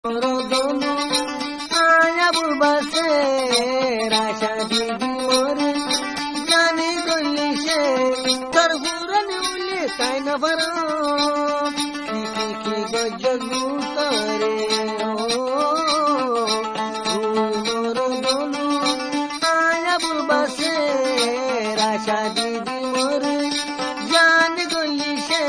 दोनों आया बुलबसे राशा दीदी मोर जाने गली से तरफुरन उले काय न भरो की गजगु करे मोर दोनों आया बुलबसे राशा दीदी मोर जाने गली से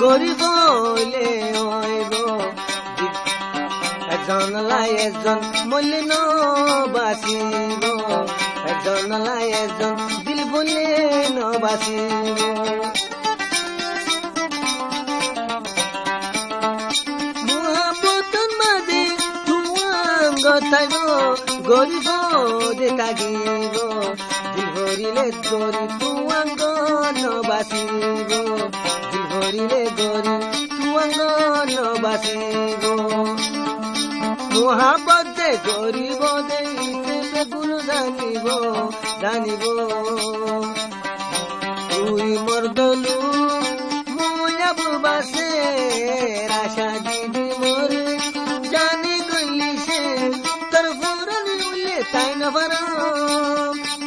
গরিব হইলে হইব এজন লাই এজন মরলে ন বাঁচিব এজন লাই এজন দিল বলে ন বাঁচিব মহাপতন মাঝে তুয়াঙ্গ থাইব গরিব দে থাকিব দিল ভরিলে গরি তুয়াঙ্গ ন বাঁচিব গরিলে গরি তুয়াঙ্গ ন বাঁচিব মহাপদে গরিব দেইতে গুণ জানিব জানিব তুই মর্দলু মোয়া বুলবাসে রাশা দিদি মোর জানি গলি সে তোর ফুরন উলে তাই না ভরা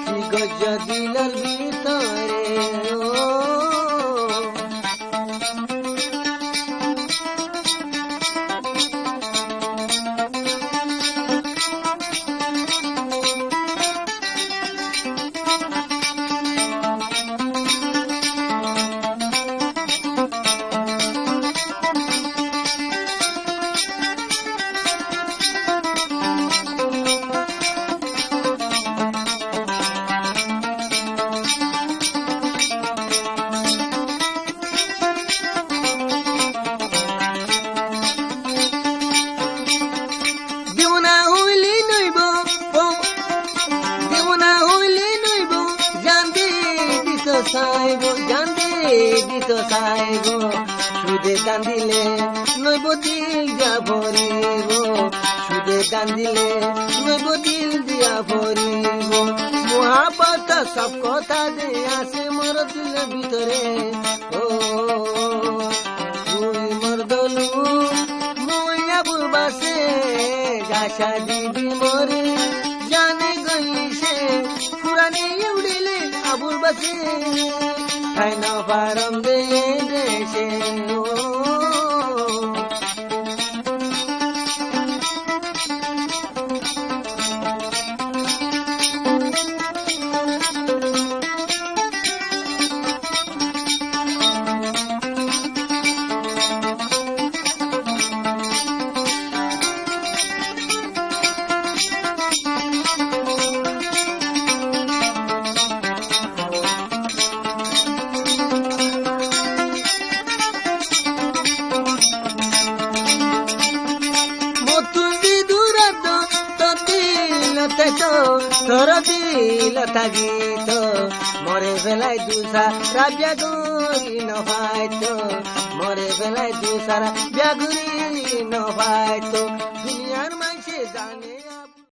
কি গজ দিলার ভিতরে সাইব জানতে দিত সাইব সুদে কান্দিলে নইব দিল দিয়া ভরিব সুদে কান্দিলে নইব দিল দিয়া ভরিব মহাপত সব কথা যে আসে মোর দিলের ভিতরে ও তুই মর্দলু মোয়া বুলবাসে যাশা দিদি মোরে জানে গলি সে পুরানি উড়িলে আবুল বাসে খাই না পারম দে দেশে তোর দিল তাগিত মরে বেলায় দুসারা ব্যাগুরি নভাইতো মরে বেলায় দুসারা ব্যাগুরি নভাইতো দুনিয়ার মাইসে জানে